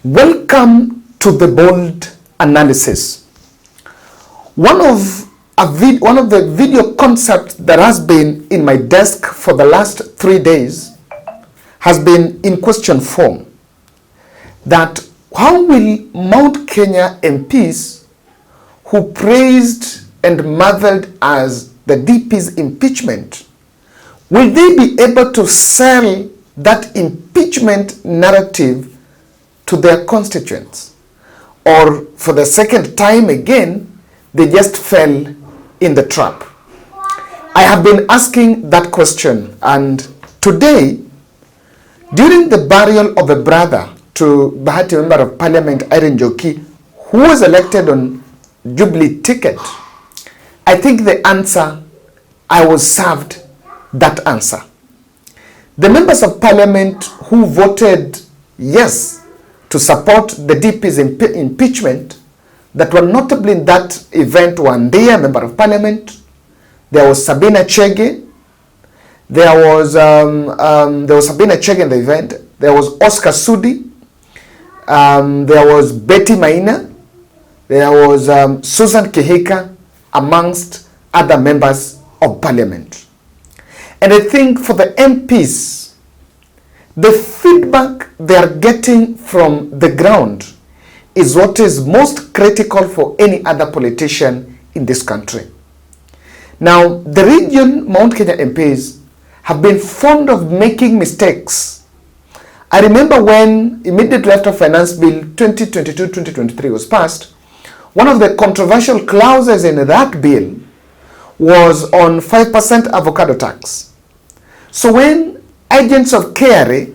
Welcome to the bold analysis. One of the video concepts that has been in my desk for the last 3 days has been in question form. That how will Mount Kenya MPs who praised and marveled as the DP's impeachment, will they be able to sell that impeachment narrative to their constituents? Or for the second time again, they just fell in the trap? I have been asking that question, and today, during the burial of a brother to Bahati Member of Parliament Irene Njoki, who was elected on Jubilee ticket, I think the answer, I was served that answer. The members of Parliament who voted yes to support the DP's impeachment, that were notably in that event, were Ndia, Member of Parliament, there was Sabina Chege, there was Sabina Chege in the event, there was Oscar Sudi, there was Betty Maina, there was Susan Kihika, amongst other members of Parliament. And I think for the MPs, the feedback they are getting from the ground is what is most critical for any other politician in this country. Now, the region Mount Kenya MPs have been fond of making mistakes. I remember when immediately after Finance Bill 2022-2023 was passed, one of the controversial clauses in that bill was on 5% avocado tax. So when agents of KRA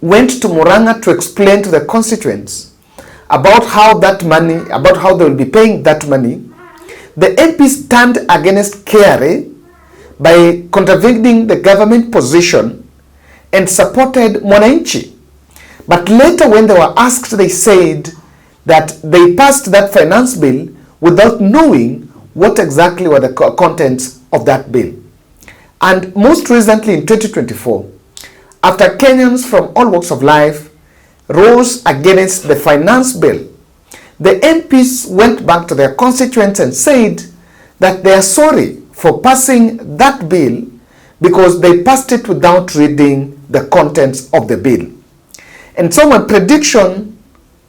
went to Murang'a to explain to the constituents about how that money, about how they will be paying that money, the MPs stand against KRA by contravening the government position and supported Mwananchi. But later when they were asked, they said that they passed that finance bill without knowing what exactly were the contents of that bill. And most recently in 2024, after Kenyans from all walks of life rose against the finance bill, the MPs went back to their constituents and said that they are sorry for passing that bill because they passed it without reading the contents of the bill. And so my prediction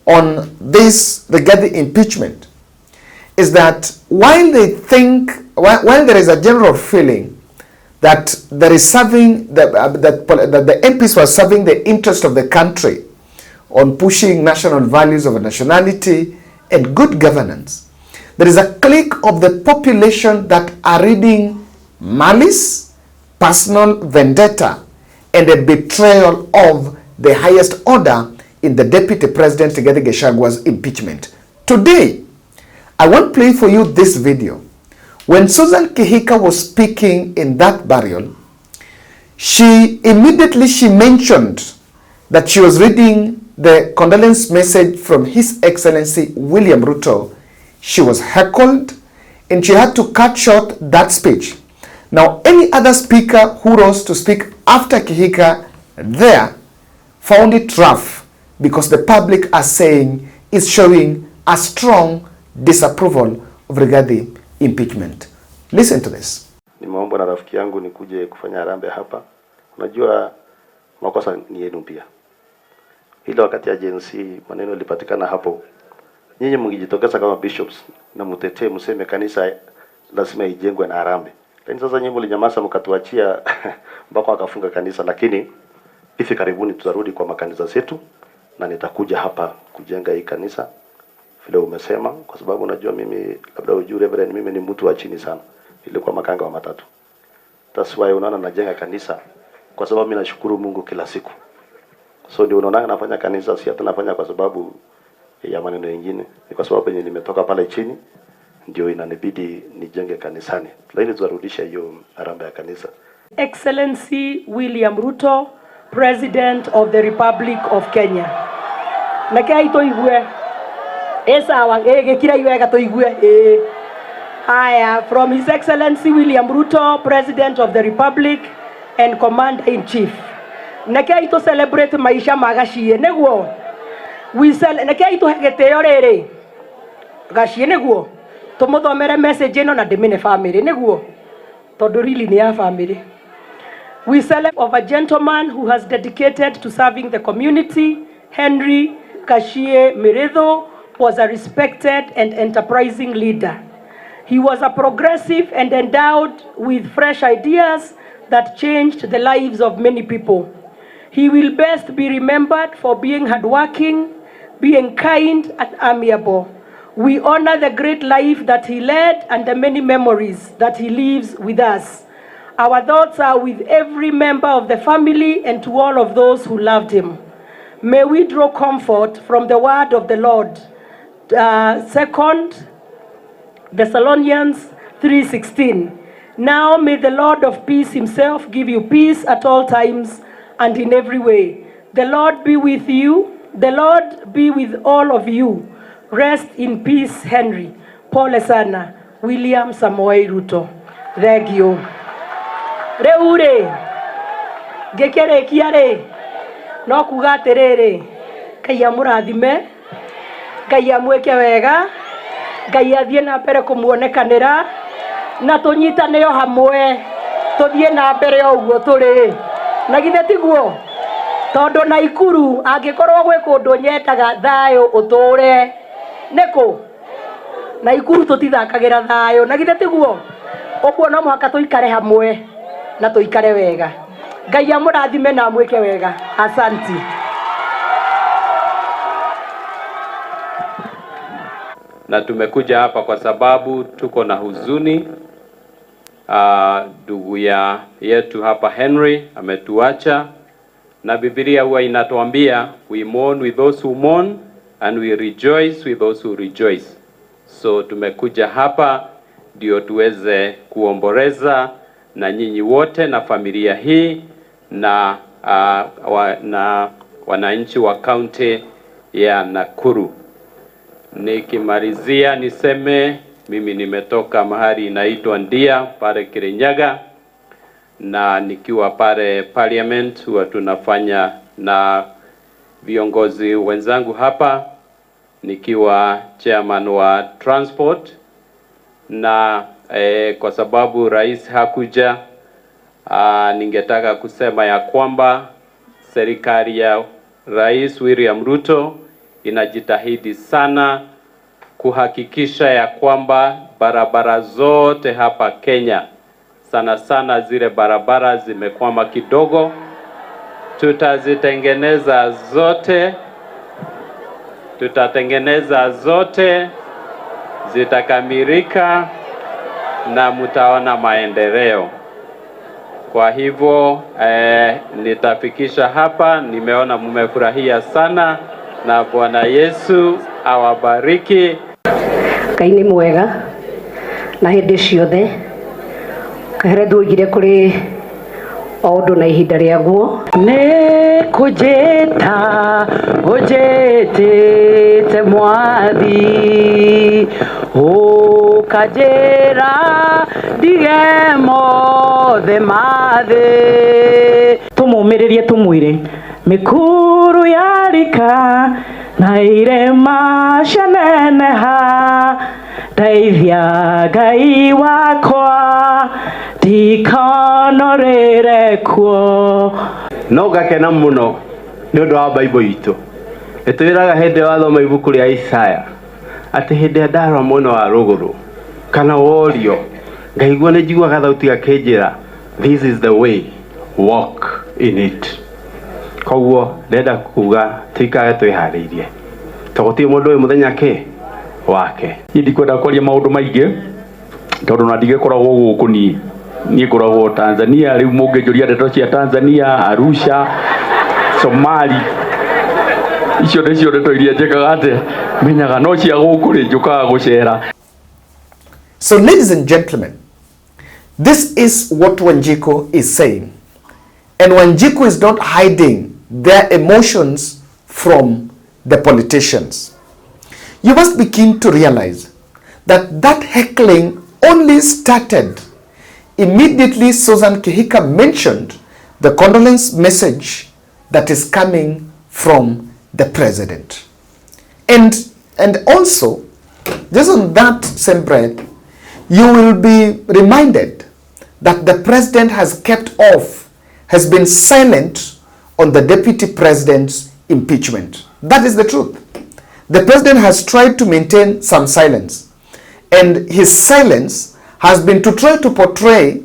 on this regarding impeachment is that while they think, while there is a general feeling that there is serving, that the MPs were serving the interest of the country on pushing national values of nationality and good governance, there is a clique of the population that are reading malice, personal vendetta, and a betrayal of the highest order in the Deputy President Rigathi Gachagwa's impeachment. Today, I want to play for you this video. When Susan Kihika was speaking in that burial, she mentioned that she was reading the condolence message from His Excellency William Ruto. She was heckled and she had to cut short that speech. Now, any other speaker who rose to speak after Kihika there found it rough because the public are saying is showing a strong disapproval of Rigathi impeachment. Listen to this. Nimeomba na rafiki yangu nikuje kufanya harambee hapa. Unajua makosa ni yenu pia. Hilo wakati ya agency maneno ilipatikana hapo. Nyinyi mngejitokeza kama bishops na mtetee mseme kanisa lazima ijengwe na harambee. Lakini sasa nyinyi mlinyamaza mkatuachia mpaka wakafunga kanisa, lakini hivi karibuni tutarudi kwa makanisa zetu na nitakuja hapa kujenga hii kanisa vile umesema, kwa sababu unajua mimi labda ujue Reverend, mimi ni mtu wa chini sana, nilikuwa makanga wa matatu. That's why unaona najenga kanisa, kwa sababu mimi nashukuru Mungu kila siku. So ndio unaona nafanya kanisa, si hata nafanya kwa sababu ya maneno mengine, ni kwa sababu yenye nimetoka pale chini ndio inanibidi nijenge kanisani. Lakini tutarudisha hiyo harambee ya kanisa. Excellency William Ruto, President of the Republic of Kenya. Nakai toigwe esa wangege kira iwega toigwe haya from His Excellency William Ruto, President of the Republic and Commander in Chief. Nakai to celebrate maisha magashie neguo We sell na kia itu geteo riri gacie niguo tumuthomere message ino na ndimine family niguo tondu really ni ya family. We celebrate of a gentleman who has dedicated to serving the community. Henry Kashie Miredho was a respected and enterprising leader. He was a progressive and endowed with fresh ideas that changed the lives of many people. He will best be remembered for being hardworking, being kind and amiable. We honor the great life that he led and the many memories that he leaves with us. Our thoughts are with every member of the family and to all of those who loved him. May we draw comfort from the word of the Lord. 2 Thessalonians 3:16. Now may the Lord of peace himself give you peace at all times and in every way. The Lord be with you. The Lord be with all of you. Rest in peace, Henry. Pole sana. William Samoei Ruto. Thank you. Reure. Gekere kiare. No kuga atiriri. Ngai amurathime. Ngai amweke wega. Ngai athie na mbere kumuonekanira. Na tunyitane o hamwe. Tuthie na mbere o uguo turi. Na githe tiguo. Tondu Nakuru angikorwo gwe kundu nyetaga thayo uture. Neko. Nakuru tutithakagira thayo. Na githe tiguo. Oguo no muhaka tuikare hamwe na tuikare wega. Ngai amurathime na amweke wega. Asanti. Na tumekuja hapa kwa sababu tuko na huzuni. Ndugu yetu hapa Henry ametuacha, na Biblia huwa inatuambia we mourn with those who mourn and we rejoice with those who rejoice. So tumekuja hapa ndio tuweze kuomboleza na nyinyi wote na familia hii na wananchi wa kaunti ya Nakuru. Nikimalizia niseme mimi nimetoka mahali inaitwa Ndia pale Kirinyaga, na nikiwa pale Parliament huwa tunafanya na viongozi wenzangu hapa, nikiwa chairman wa transport, na kwa sababu rais hakuja, ningetaka kusema ya kwamba serikali ya Rais William Ruto inajitahidi sana kuhakikisha ya kwamba barabara zote hapa Kenya, sana sana zile barabara zimekwama kidogo, tutatengeneza zote, zitakamilika na mtaona maendeleo. Kwa hivyo nitafikisha hapa. Nimeona mmefurahia sana na Bwana Yesu awabariki. Ngai ni mwega na hindi ciothe. Kahere ndwigire kuri ondo na ihinda riaguo. Ni kujeta ujete mwathi ukajera dige mothe mathe. Tumumiririe tumwire mikuru yarika na irema shaneneha Deithia Ngai wakwa ndikanorere kuo. No ngakena muno ni undu wa Bible itu. Itwiraga hindi wathoma ibuku ria Isaya ati hindi ndarwa muno wa ruguru kana worio ngaigua ni njiguaga thauti gakinjira this is the way, walk in it. Koguo ndenda kuga tikage twihariirie tugutie mundu uyu muthenya ke wake. Ndikwenda kwaria maundu maingi tondu na ndigekoragwo guku ni ngoragwo Tanzania. Riu mungejuria ndeto cia Tanzania, Arusha, Somali, icio ndecio ndeto iria njekaga ate menyaga no cia guku ri njukaga gucera. So ladies and gentlemen, this is what Wanjiku is saying, and Wanjiku is not hiding their emotions from the politicians. You must be keen to realize that heckling only started immediately Susan Kihika mentioned the condolence message that is coming from the president. And also, just on that same breath, you will be reminded that the president has been silent on the deputy president's impeachment. That is the truth. The president has tried to maintain some silence, and his silence has been to try to portray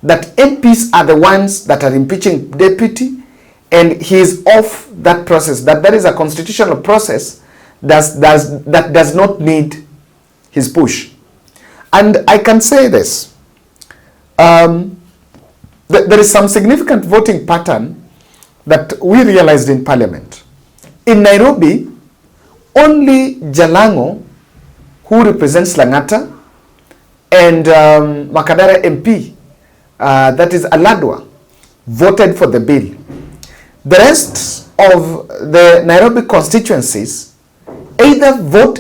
that MPs are the ones that are impeaching deputy, and he is off that process, that is a constitutional process that does not need his push. And I can say this, there is some significant voting pattern that we realized in Parliament. In Nairobi, only Jalango, who represents Lang'ata, and Makadara MP, that is Aladwa, voted for the bill. The rest of the Nairobi constituencies either voted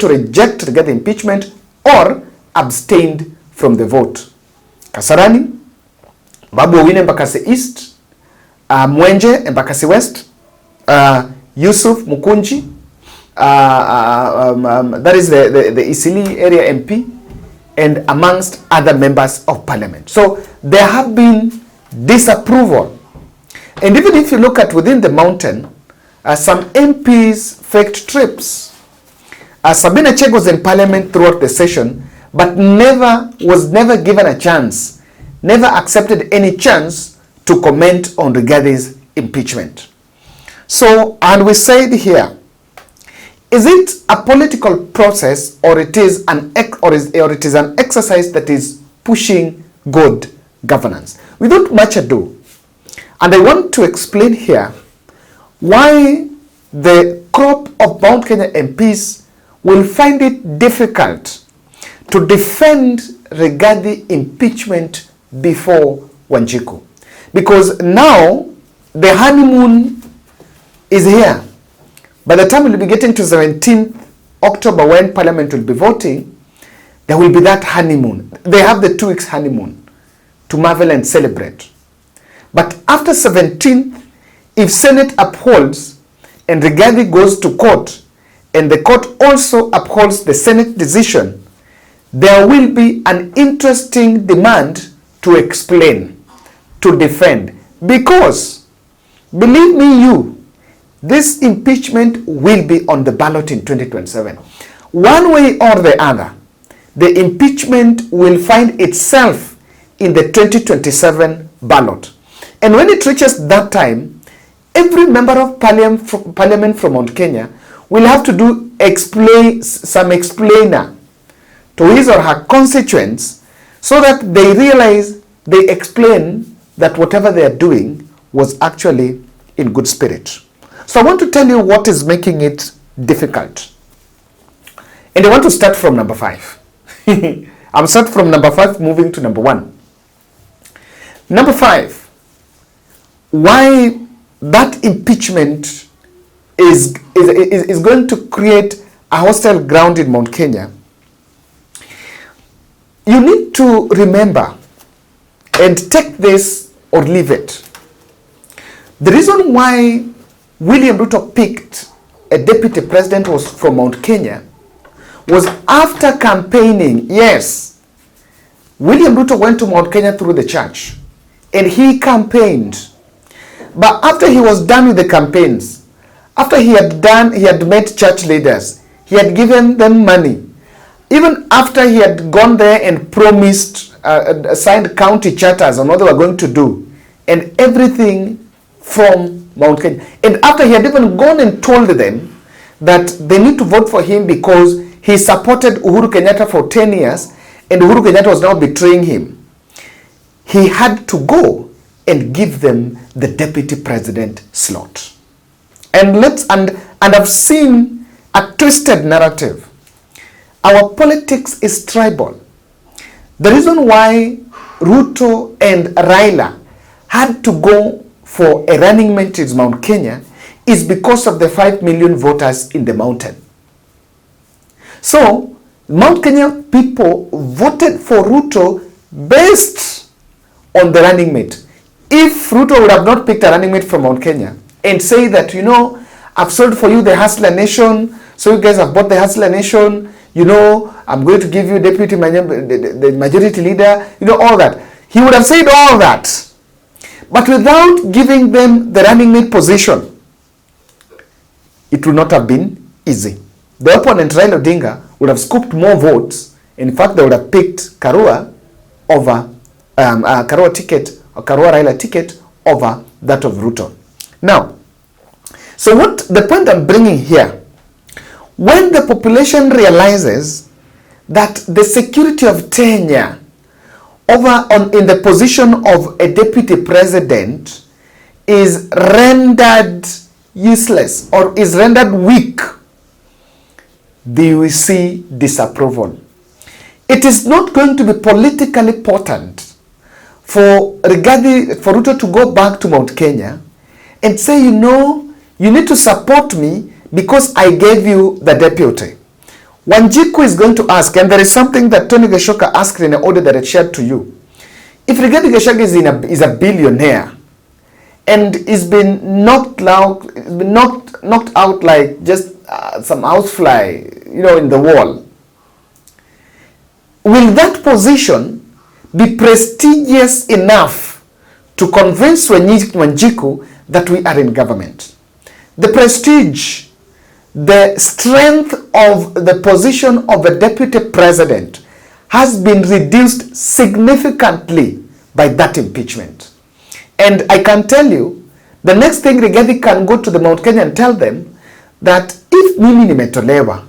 to reject the impeachment or abstained from the vote. Kasarani, Babu Owino Embakasi East, Mwenje Embakasi West, Yusuf Mukunji, that is the Isili area MP, and amongst other members of parliament. So there have been disapproval. And even if you look at within the mountain, some MPs faked trips. Sabina Chege was in parliament throughout the session, but was never given a chance, never accepted any chance to comment on Rigathi's impeachment. So, and we said here, is it a political process, or it is an exercise that is pushing good governance? Without much ado, and I want to explain here why the crop of Mount Kenya MPs will find it difficult to defend Rigathi impeachment before Wanjiku. Because now the honeymoon is here. By the time we'll be getting to 17th October, when Parliament will be voting, there will be that honeymoon. They have the 2 weeks honeymoon to marvel and celebrate. But after 17th, if Senate upholds and Rigathi goes to court, and the court also upholds the Senate decision, there will be an interesting demand to explain, to defend. Because, believe me, this impeachment will be on the ballot in 2027. One way or the other, the impeachment will find itself in the 2027 ballot. And when it reaches that time, every member of parliament from Mount Kenya will have to do some explainer to his or her constituents, so that they realize, they explain that whatever they are doing was actually in good spirit. So I want to tell you what is making it difficult. And I want to start from number 5. I'm start from number 5 moving to number 1. Number 5, why that impeachment is going to create a hostile ground in Mount Kenya. You need to remember and take this or leave it. The reason why William Ruto picked a deputy president was from Mount Kenya was after campaigning. Yes, William Ruto went to Mount Kenya through the church and he campaigned. But after he was done with the campaigns, after he had met church leaders, he had given them money. Even after he had gone there and promised, signed county charters on what they were going to do, and everything from Mount Kenya. And after he had even gone and told them that they need to vote for him because he supported Uhuru Kenyatta for 10 years and Uhuru Kenyatta was now betraying him, he had to go and give them the deputy president slot. And I've seen a twisted narrative. Our politics is tribal. The reason why Ruto and Raila had to go for a running mate in Mount Kenya is because of the 5 million voters in the mountain. So, Mount Kenya people voted for Ruto based on the running mate. If Ruto would have not picked a running mate from Mount Kenya and say that, I've sold for you the Hustler Nation, so you guys have bought the Hustler Nation, you know, I'm going to give you deputy the majority leader, you know, all that. He would have said all that. But without giving them the running mate position, it would not have been easy. The opponent, Raila Odinga, would have scooped more votes. In fact, they would have picked Karua over Karua ticket, or Karua Raila ticket over that of Ruto. Now, so what the point I'm bringing here, when the population realizes that the security of tenure in the position of a deputy president is rendered useless or is rendered weak, they will see disapproval. It is not going to be politically potent for Rigathi, for Ruto to go back to Mount Kenya and say, you know, you need to support me because I gave you the deputy. Wanjiku is going to ask, and there is something that Tony Geshoka asked in an order that I shared to you. If Rigathi Gachagua is a billionaire and is been knocked out like just some housefly, you know, in the wall, will that position be prestigious enough to convince Wanjiku that we are in government? The prestige, the strength of the position of a deputy president has been reduced significantly by that impeachment. And I can tell you, the next thing Rigathi can go to the Mount Kenya and tell them that if mimi nimetolewa,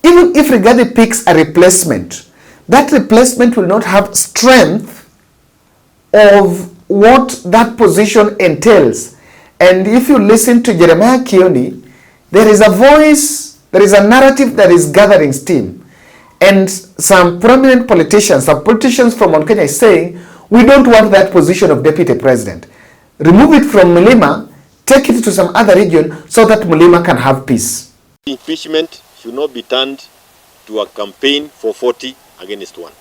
even if Rigathi picks a replacement, that replacement will not have strength of what that position entails. And if you listen to Jeremiah Kioni, there is a voice, there is a narrative that is gathering steam. And some prominent politicians, some politicians from Mount Kenya is saying, we don't want that position of deputy president. Remove it from Mulima, take it to some other region so that Mulima can have peace. Impeachment should not be turned to a campaign for 40 against 1.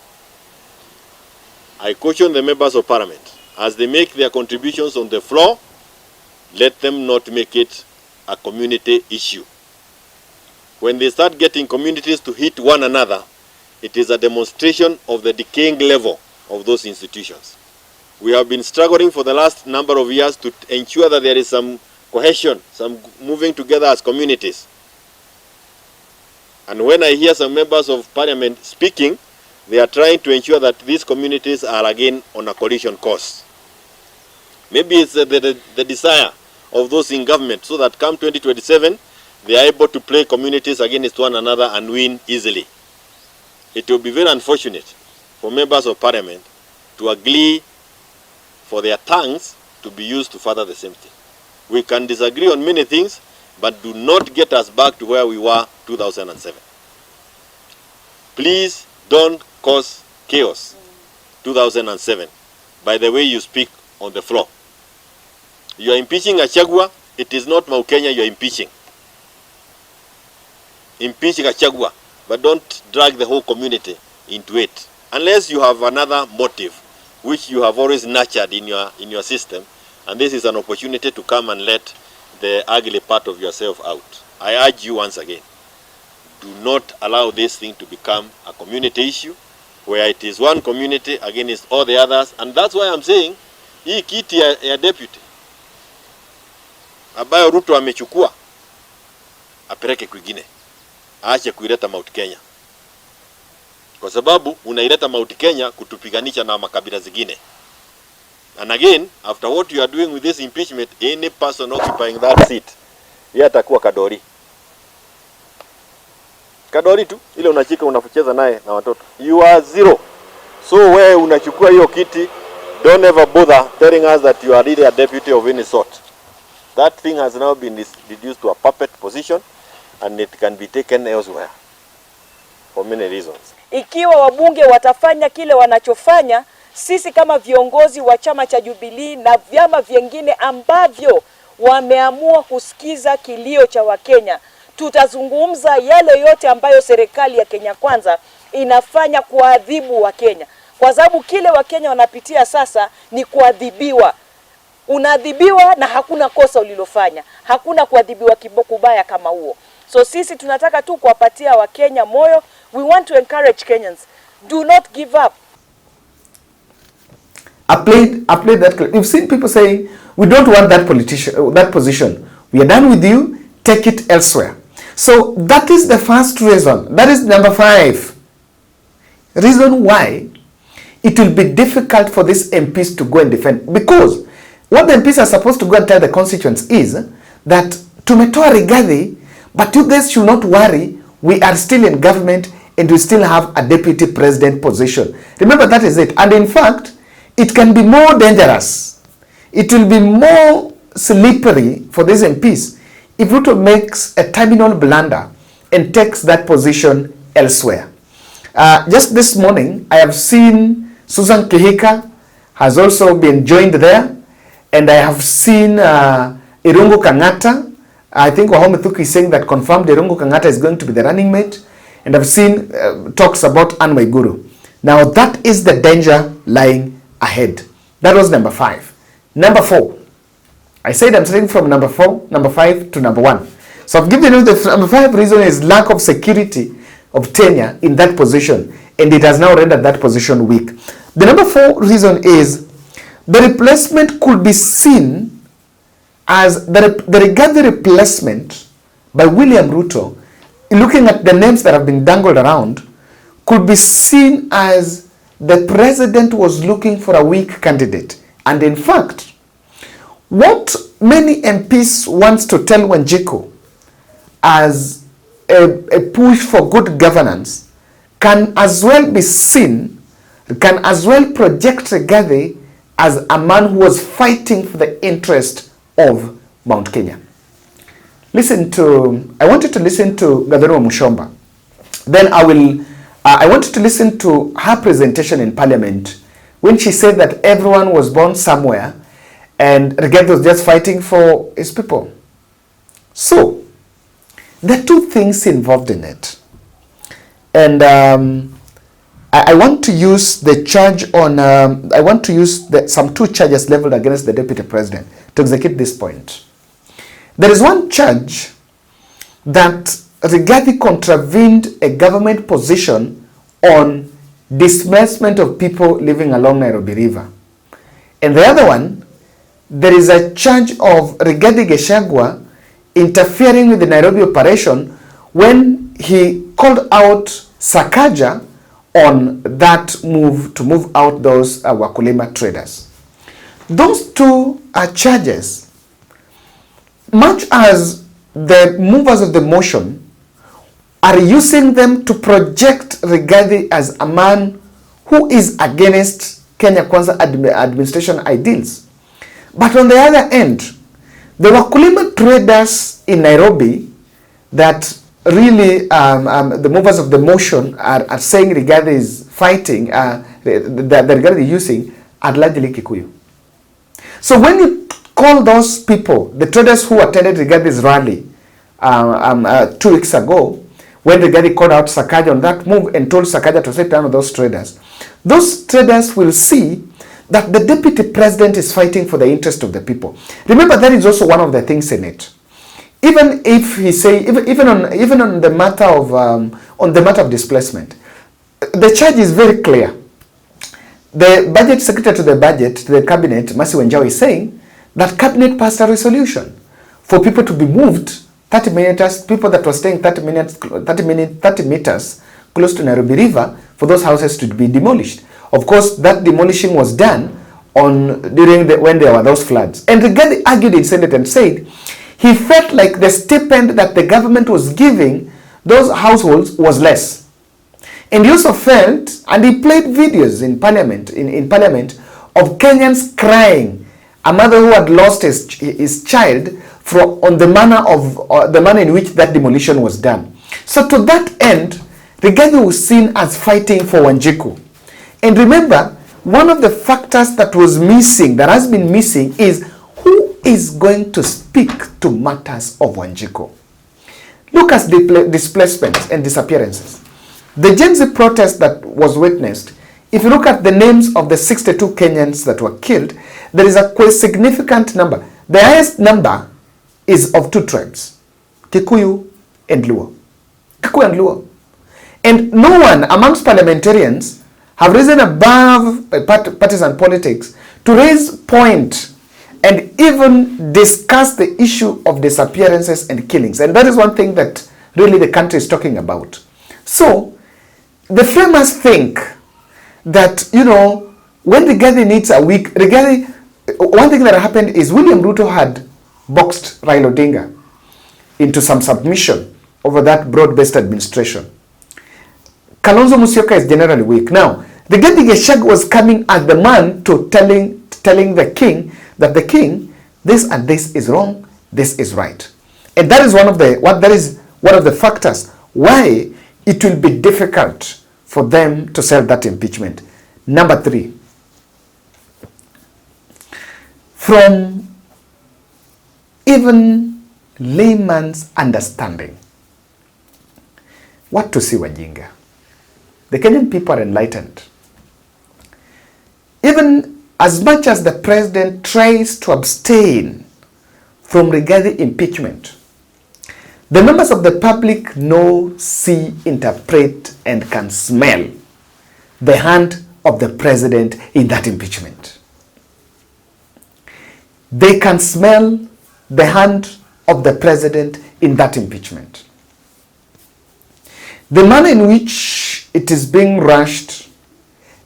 I caution the members of parliament, as they make their contributions on the floor, let them not make it a community issue. When they start getting communities to hit one another, it is a demonstration of the decaying level of those institutions. We have been struggling for the last number of years to ensure that there is some cohesion, some moving together as communities. And when I hear some members of parliament speaking, they are trying to ensure that these communities are again on a collision course. Maybe it's the desire of those in government so that come 2027, they are able to play communities against one another and win easily. It will be very unfortunate for members of parliament to agree for their tongues to be used to further the same thing. We can disagree on many things, but do not get us back to where we were 2007. Please don't cause chaos 2007 by the way you speak on the floor. You are impeaching Gachagua, it is not Mount Kenya you are impeaching. Impeach Gachagua, but don't drag the whole community into it. Unless you have another motive, which you have always nurtured in your system, and this is an opportunity to come and let the ugly part of yourself out. I urge you once again, do not allow this thing to become a community issue, where it is one community against all the others, and that's why I'm saying, hii kiti ya deputy, ambayo Ruto amechukua, apeleke kwingine. Aache kuileta Mount Kenya. Kwa sababu unaileta Mount Kenya kutupiganisha na makabila zingine. And again, after what you are doing with this impeachment, any person occupying that seat, yeye atakuwa kadori. Kadori tu, ile unachika unafucheza naye na watoto. You are zero. So wewe unachukua hiyo kiti, don't ever bother telling us that you are really a deputy of any sort. That thing has now been reduced to a puppet position, and it can be taken elsewhere for many reasons. Ikiwa wabunge watafanya kile wanachofanya, sisi kama viongozi wa chama cha Jubilee na vyama vingine ambavyo wameamua kusikiza kilio cha Wakenya, tutazungumza yale yote ambayo serikali ya Kenya Kwanza inafanya kuadhibu Wakenya. Kwa sababu kile Wakenya wanapitia sasa ni kuadhibiwa. unaadhibiwa na hakuna kosa ulilofanya. Hakuna kuadhibiwa kubaya kama huo. So sisi tunataka tu kuwapatia Wakenya moyo. We want to encourage Kenyans. Do not give up. I played that clip. You've seen people saying, we don't want that position. We are done with you. Take it elsewhere. So that is the first reason. That is number 5. Reason why it will be difficult for these MPs to go and defend. Because what the MPs are supposed to go and tell the constituents is that tumetoa Rigathi, but you guys should not worry. We are still in government and we still have a deputy president position. Remember, that is it. And in fact, it can be more dangerous. It will be more slippery for these MPs if Ruto makes a terminal blunder and takes that position elsewhere. Just this morning, I have seen Susan Kihika has also been joined there, and I have seen Irungu Kang'ata. I think Wahome Thuku is saying that confirmed Irungu Kang'ata is going to be the running mate, and I've seen talks about Anne Waiguru. Now that is the danger lying ahead. That was number 5. Number 4. I said I'm starting from number 4, number 5 to number 1. So I've given you the number 5 reason is lack of security of tenure in that position, and it has now rendered that position weak. The number 4 reason is the replacement could be seen as the Rigathi replacement by William Ruto, looking at the names that have been dangled around, could be seen as the president was looking for a weak candidate. And in fact, what many MPs wants to tell Wanjiku as a push for good governance can as well be seen, can as well project Rigathi as a man who was fighting for the interest of Mount Kenya. I want you to listen to Gathero Mushomba. Then I want you to listen to her presentation in Parliament when she said that everyone was born somewhere and Rigathi was just fighting for his people. So, there are 2 things involved in it. And I want to use the charge on, I want to use some 2 charges leveled against the Deputy President to execute this point. There is one charge that Rigathi contravened a government position on displacement of people living along Nairobi River. And the other one, there is a charge of Rigathi Gachagua interfering with the Nairobi operation when he called out Sakaja on that move to move out those Wakulima traders. Those 2 are charges. Much as the movers of the motion are using them to project Rigathi as a man who is against Kenya Kwanza administration ideals. But on the other end, the Wakulima traders in Nairobi that really the movers of the motion are saying Rigathi is fighting, that Rigathi is using, are largely Kikuyu. So when you call those people, the traders who attended Rigathi's rally 2 weeks ago, when Rigathi called out Sakaja on that move and told Sakaja to sit down with those traders will see that the deputy president is fighting for the interest of the people. Remember, that is also one of the things in it. Even if he say, even on the matter of displacement, the charge is very clear. The budget secretary to the cabinet, Masi Wenjao, is saying that cabinet passed a resolution for people to be moved 30 meters, people that were staying 30 meters close to Nairobi River, for those houses to be demolished. Of course, that demolishing was done when there were those floods. And Rigathi argued in Senate and said he felt like the stipend that the government was giving those households was less. And he also felt, and he played videos in Parliament, of Kenyans crying, a mother who had lost his child on the manner in which that demolition was done. So to that end, Rigathi was seen as fighting for Wanjiku. And remember, one of the factors that was missing, that has been missing, is who is going to speak to matters of Wanjiku. Look at displacements and disappearances. The Gen Z protest that was witnessed if you look at the names of the 62 Kenyans that were killed, there is a quite significant number. The highest number is of two tribes, Kikuyu and Luo. Kikuyu and Luo. And no one amongst parliamentarians have risen above partisan politics to raise point and even discuss the issue of disappearances and killings. And that is one thing that really the country is talking about. So, the framers think that, you know, when Rigathi needs a week, Rigathi, one thing that happened is William Ruto had boxed Raila Odinga into some submission over that broad-based administration. Kalonzo Musyoka is generally weak. Now, Rigathi Gachagua was coming as the man to telling the king that the king, this and this is wrong, this is right. And that is one of the factors why it will be difficult for them to sell that impeachment. Number 3, from even layman's understanding, what to see wajinga? The Kenyan people are enlightened. Even as much as the president tries to abstain from Rigathi impeachment, the members of the public know, see, interpret, and can smell the hand of the president in that impeachment. They can smell the hand of the president in that impeachment. The manner in which it is being rushed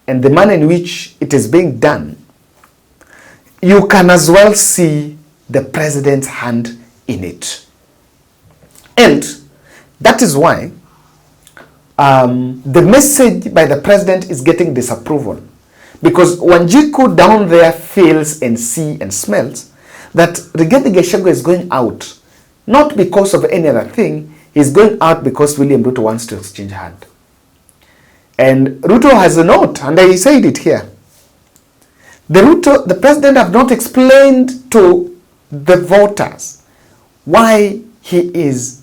and the manner in which it is being done, you can as well see the president's hand in it. And that is why the message by the president is getting disapproval. Because Wanjiku down there feels and sees and smells that Rigathi Gachagua is going out, not because of any other thing, he's going out because William Ruto wants to exchange hand. And Ruto has a note, and I said it here. The president have not explained to the voters why he is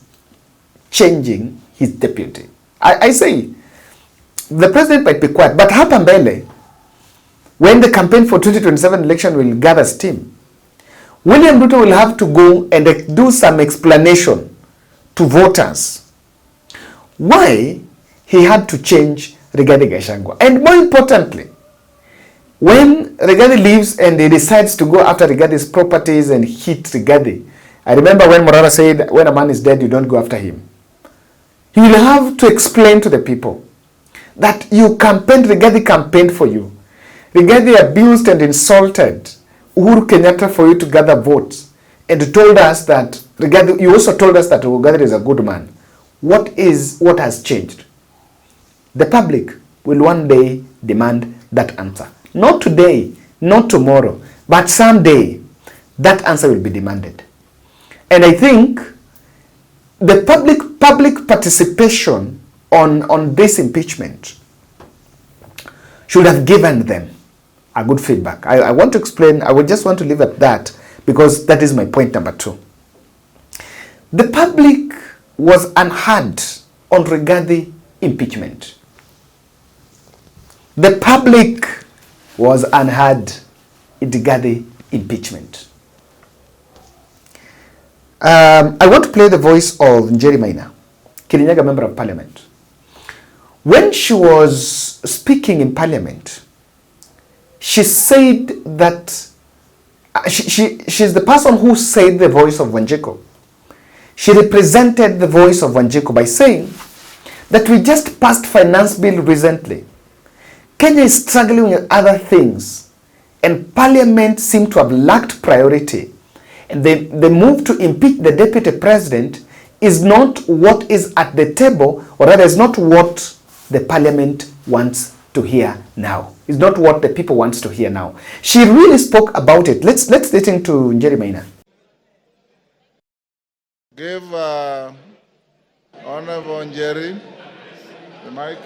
changing his deputy. I say, the president might be quiet, but hapa mbele, when the campaign for 2027 election will gather steam, William Ruto will have to go and do some explanation to voters why he had to change Rigathi Gachagua. And more importantly, when Rigathi leaves and he decides to go after Rigathi's properties and hit Rigathi, I remember when Morara said, when a man is dead, you don't go after him. He will have to explain to the people that you campaigned, Rigathi campaigned for you. Rigathi abused and insulted Uhuru Kenyatta for you to gather votes, and told us that Rigathi, you also told us that Rigathi is a good man. What has changed? The public will one day demand that answer. Not today, not tomorrow, but someday that answer will be demanded. And I think the public participation on this impeachment should have given them a good feedback. I want to explain, I would just want to leave at that because that is my point number 2. The public was unheard on Rigathi impeachment. The public was unheard in Rigathi impeachment. I want to play the voice of Njeri Maina, Kirinyaga Member of Parliament. When she was speaking in Parliament, she said that she's the person who said the voice of Wanjiku. She represented the voice of Wanjiku by saying that we just passed finance bill recently. Kenya is struggling with other things, and Parliament seemed to have lacked priority. And the move to impeach the deputy president is not what is at the table, or rather is not what the Parliament wants to hear now. It's not what the people wants to hear now. She really spoke about it. Let's listen to Njeri Maina. Give Honorable Njeri the mic.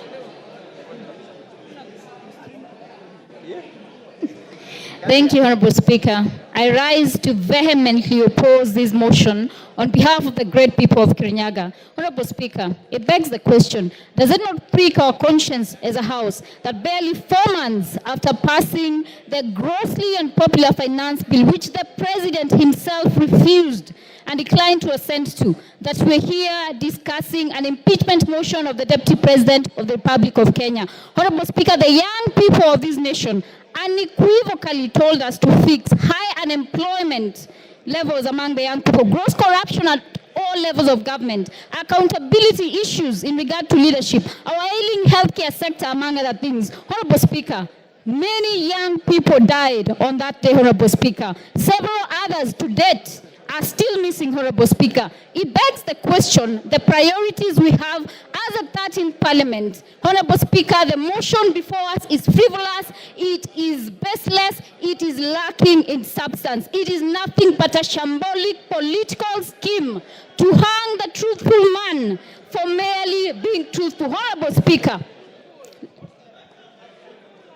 Thank you, Honorable Speaker. I rise to vehemently oppose this motion on behalf of the great people of Kirinyaga. Honorable Speaker, it begs the question, does it not prick our conscience as a House that barely 4 months after passing the grossly unpopular finance bill, which the President himself refused and declined to assent to, that we're here discussing an impeachment motion of the Deputy President of the Republic of Kenya? Honorable Speaker, the young people of this nation unequivocally told us to fix high unemployment levels among the young people, gross corruption at all levels of government, accountability issues in regard to leadership, our ailing healthcare sector, among other things. Honorable Speaker, many young people died on that day, Honorable Speaker. Several others to date are still missing, Honorable Speaker. It begs the question, the priorities we have as a 13th Parliament. Honorable Speaker, the motion before us is frivolous, it is baseless, it is lacking in substance. It is nothing but a shambolic political scheme to hang the truthful man for merely being truthful. Honorable Speaker,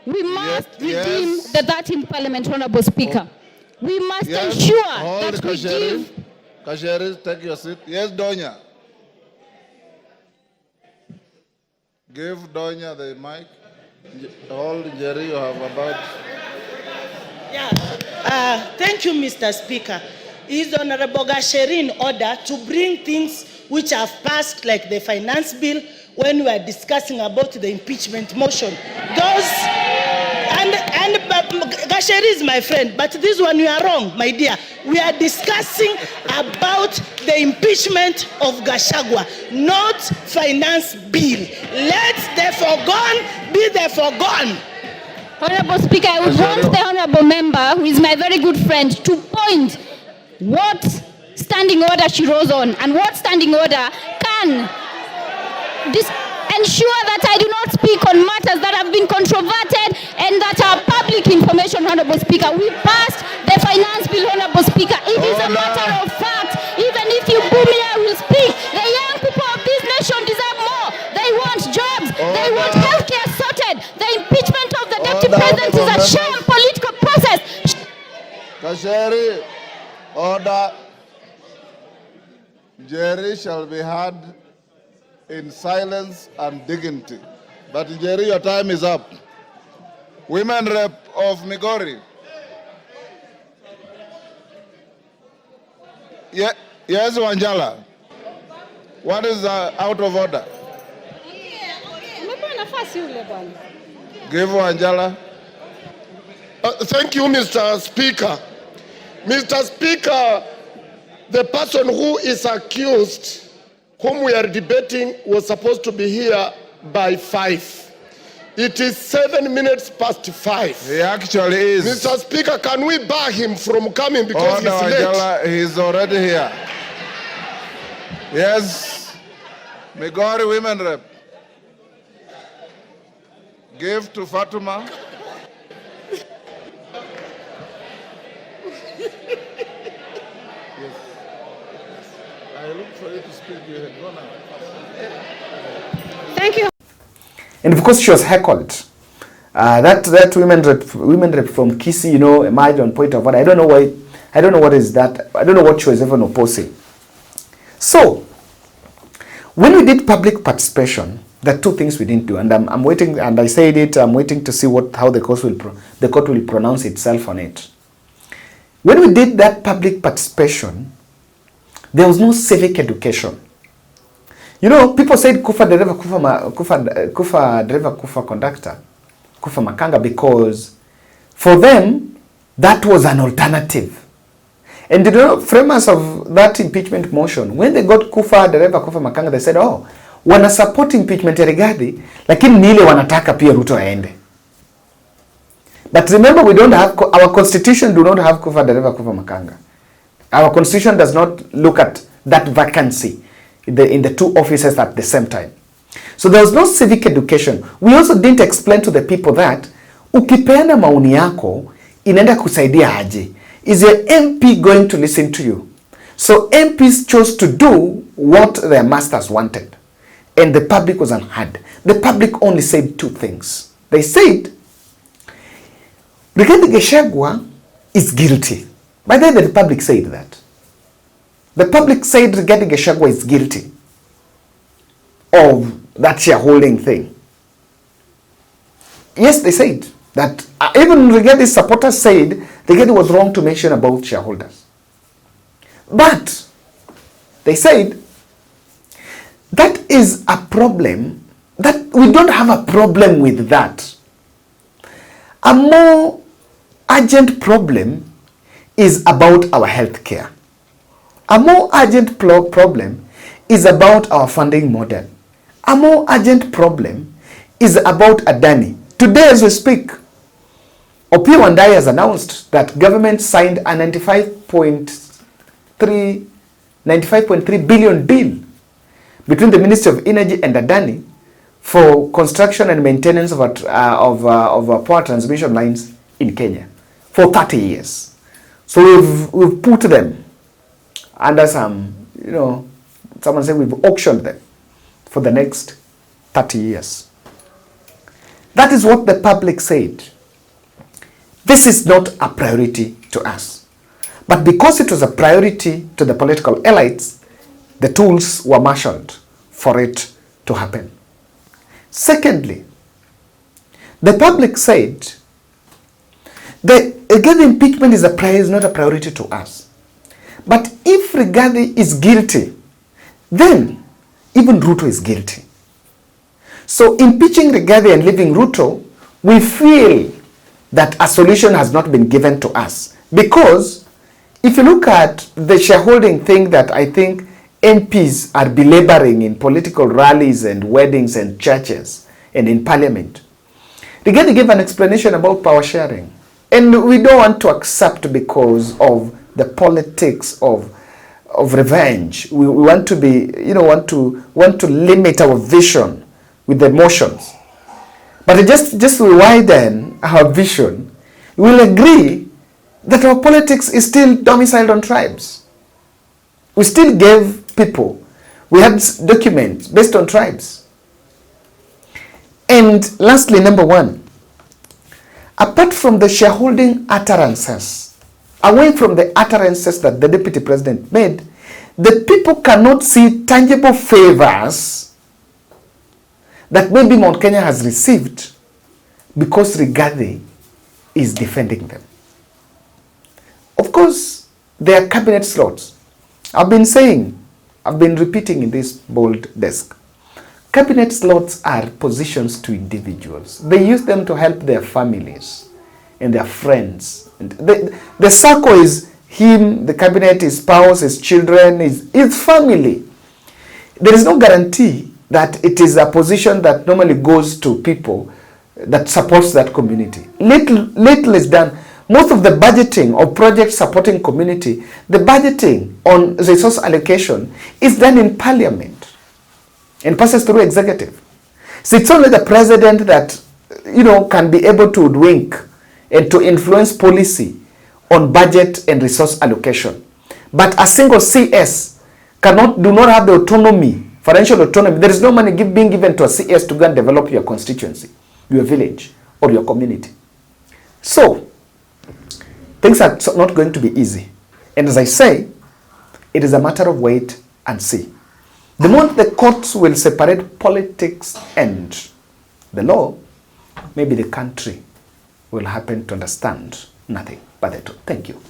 we must redeem the 13th Parliament, Honorable Speaker. We must ensure that we give... Kasheri, take your seat. Yes, Donya. Give Donya the mic. Hold, Jerry, you have about... Yeah. Thank you, Mr. Speaker. Is Honorable Kasheri in order to bring things which have passed, like the finance bill, when we are discussing about the impeachment motion? Those... And Kasheri is my friend, but this one you are wrong, my dear. We are discussing about the impeachment of Gachagua, not finance bill. Let the foregone be the foregone. Honorable Speaker, I would want the honorable member, who is my very good friend, to point what standing order she rose on and what standing order can ensure that I do not speak on matters that have been controverted and that are public information, Honorable Speaker. We passed the finance bill, Honorable Speaker. It is a matter of fact. Even if you boo me, I will speak. The young people of this nation deserve more. They want jobs. They want healthcare sorted. The impeachment of the Deputy President is a sham political process. Kasheri, order. Jerry shall be heard in silence and dignity. But Jerry, your time is up. Women Rep of Migori. Yes, Wanjala. What is out of order? Give Wanjala. Thank you, Mr. Speaker. Mr. Speaker, the person who is accused, whom we are debating, was supposed to be here by 5. It is 7 minutes past 5. He actually is. Mr. Speaker, can we bar him from coming because he's late? He's already here. Yes. Migori Women Rep. Give to Fatuma. I look for you to speak. You had gone out. Thank you. And of course, she was heckled. That women rep from Kisii, you know, might on point of what I don't know why. I don't know what is that. I don't know what she was even opposing. So, when we did public participation, there are 2 things we didn't do, and I'm waiting. And I said it. I'm waiting to see how the court will pronounce itself on it. When we did that public participation, there was no civic education. You know, people said kufa driver, kufa conductor, kufa makanga, because for them, that was an alternative. And the framers of that impeachment motion, when they got kufa driver, kufa makanga, they said, oh, wana support impeachment ya Rigathi, lakini ni ile wanataka pia Ruto aende. But remember, we don't have, our constitution do not have kufa driver, kufa makanga. Our constitution does not look at that vacancy in the 2 offices at the same time. So there was no civic education. We also didn't explain to the people that ukipeana maoni yako inaenda kusaidia aje. Is your MP going to listen to you? So MPs chose to do what their masters wanted. And the public was unheard. The public only said 2 things. They said, Rigathi Gachagua is guilty. By then the public said that. The public said Rigathi Gachagua is guilty of that shareholding thing. Yes, they said that. Even Rigathi's supporters said Rigathi was wrong to mention about shareholders. But they said that is a problem, that we don't have a problem with that. A more urgent problem is about our health care. A more urgent problem is about our funding model. A more urgent problem is about Adani. Today as we speak, Opiyo Wandayi has announced that government signed a 95.3 billion deal between the Ministry of Energy and Adani for construction and maintenance of power transmission lines in Kenya for 30 years. So we've put them under some, someone said we've auctioned them for the next 30 years. That is what the public said. This is not a priority to us. But because it was a priority to the political elites, the tools were marshaled for it to happen. Secondly, the public said that again impeachment is not a priority to us. But if Rigathi is guilty, then even Ruto is guilty. So impeaching Rigathi and leaving Ruto, we feel that a solution has not been given to us. Because if you look at the shareholding thing that I think MPs are belaboring in political rallies and weddings and churches and in parliament, Rigathi gave an explanation about power sharing. And we don't want to accept because of the politics of revenge. We want to be, want to limit our vision with the emotions. But just to widen our vision, we will agree that our politics is still domiciled on tribes. We still gave people, we had documents based on tribes. And lastly, number one, apart from the shareholding utterances, away from the utterances that the deputy president made, the people cannot see tangible favors that maybe Mount Kenya has received because Rigathi is defending them. Of course, there are cabinet slots. I've been repeating in this bold desk. Cabinet slots are positions to individuals. They use them to help their families and their friends. And the circle is him, the cabinet, his spouse, his children, his family. There is no guarantee that it is a position that normally goes to people that supports that community. Little is done. Most of the budgeting of projects supporting community, the budgeting on resource allocation is done in parliament and passes through executive. So it's only the president that can be able to wink and to influence policy on budget and resource allocation. But a single CS do not have the autonomy, financial autonomy. There is no money being given to a CS to go and develop your constituency, your village, or your community. So, things are not going to be easy. And as I say, it is a matter of wait and see. The moment the courts will separate politics and the law, maybe the country will happen to understand nothing but the truth. Thank you.